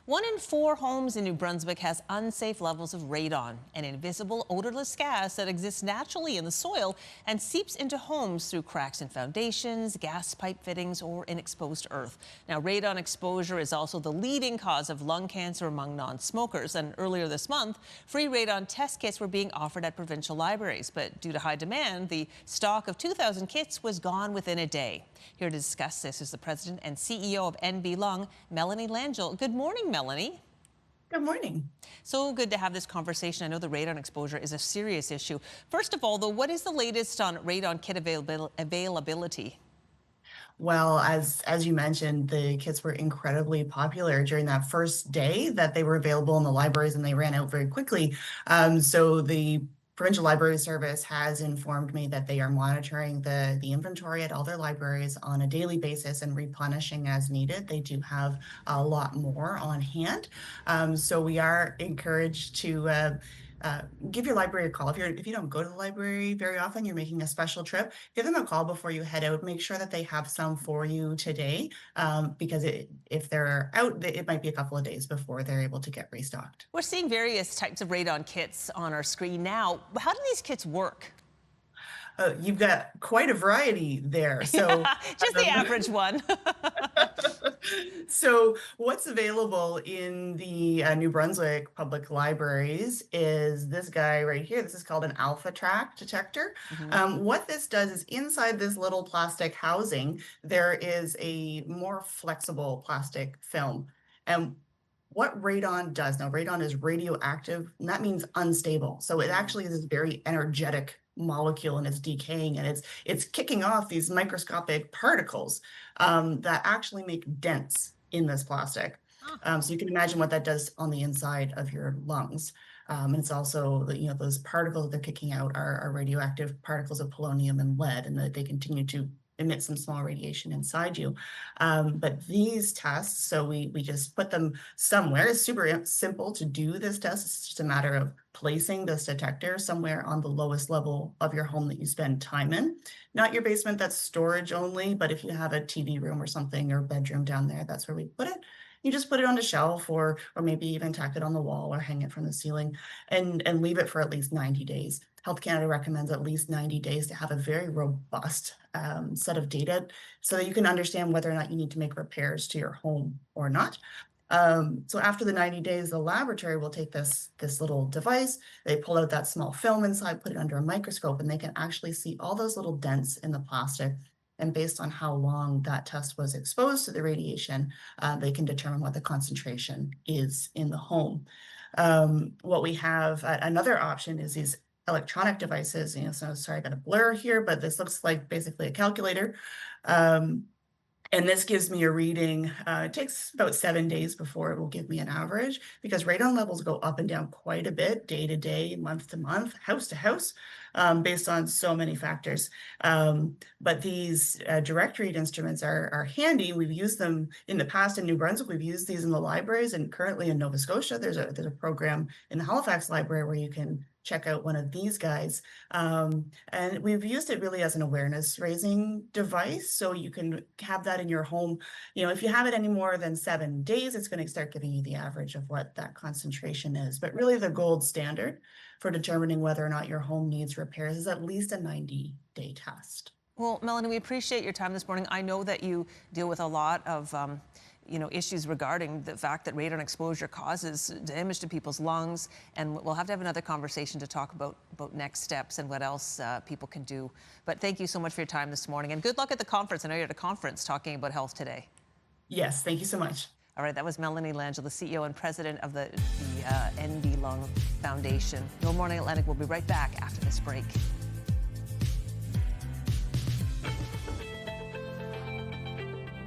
1 in 4 homes in New Brunswick has unsafe levels of radon, an invisible, odorless gas that exists naturally in the soil and seeps into homes through cracks in foundations, gas pipe fittings, or in exposed earth. Now, radon exposure is also the leading cause of lung cancer among non-smokers. And earlier this month, free radon test kits were being offered at provincial libraries. But due to high demand, the stock of 2,000 kits was gone within a day. Here to discuss this is the president and CEO of NB Lung, Melanie Langell. Good morning, Melanie. Good morning. So good to have this conversation. I know the radon exposure is a serious issue. First of all, though, what is the latest on radon kit availability? Well, as you mentioned, the kits were incredibly popular during that first day that they were available in the libraries, and they ran out very quickly. So the Provincial Library Service has informed me that they are monitoring the inventory at all their libraries on a daily basis and replenishing as needed. They do have a lot more on hand. So we are encouraged to give your library a call. If you don't go to the library very often, you're making a special trip, give them a call before you head out. Make sure that they have some for you today, because if they're out, it might be a couple of days before they're able to get restocked. We're seeing various types of radon kits on our screen now. How do these kits work? You've got quite a variety there. So Just the average one. So what's available in the New Brunswick public libraries is this guy right here. This is called an alpha track detector. What this does is inside this little plastic housing, there is a more flexible plastic film. And what radon does, now radon is radioactive, and that means unstable. So it actually is this very energetic molecule, and it's decaying, and it's kicking off these microscopic particles that actually make dents in this plastic. So you can imagine what that does on the inside of your lungs. And it's also, those particles they're kicking out are radioactive particles of polonium and lead, and that they continue to emit some small radiation inside you. But these tests, so we just put them somewhere. It's super simple to do this test. It's just a matter of placing this detector somewhere on the lowest level of your home that you spend time in. Not your basement, that's storage only, but if you have a TV room or something, or bedroom down there, that's where we put it. You just put it on a shelf, or maybe even tack it on the wall or hang it from the ceiling, and leave it for at least 90 days. Health Canada recommends at least 90 days to have a very robust set of data so that you can understand whether or not you need to make repairs to your home or not. So after the 90 days, the laboratory will take this little device, they pull out that small film inside, put it under a microscope, and they can actually see all those little dents in the plastic. And based on how long that test was exposed to the radiation, they can determine what the concentration is in the home. What we have, another option is these electronic devices. So sorry, I got a blur here, but this looks like basically a calculator. And this gives me a reading. It takes about 7 days before it will give me an average, because radon levels go up and down quite a bit, day to day, month to month, house to house, based on so many factors. But these direct read instruments are handy. We've used them in the past in New Brunswick. We've used these in the libraries, and currently in Nova Scotia, there's a program in the Halifax Library where you can check out one of these guys. And we've used it really as an awareness raising device. So you can have that in your home. If you have it any more than 7 days, it's going to start giving you the average of what that concentration is. But really the gold standard for determining whether or not your home needs repairs is at least a 90-day test. Well, Melanie, we appreciate your time this morning. I know that you deal with a lot of issues regarding the fact that radon exposure causes damage to people's lungs, and we'll have to have another conversation to talk about next steps and what else people can do. But thank you so much for your time this morning, and good luck at the conference. I know you're at a conference talking about health today. Yes, thank you so much. All right, that was Melanie Langell, the CEO and president of the NB Lung Foundation. Your Morning Atlantic will be right back after this break.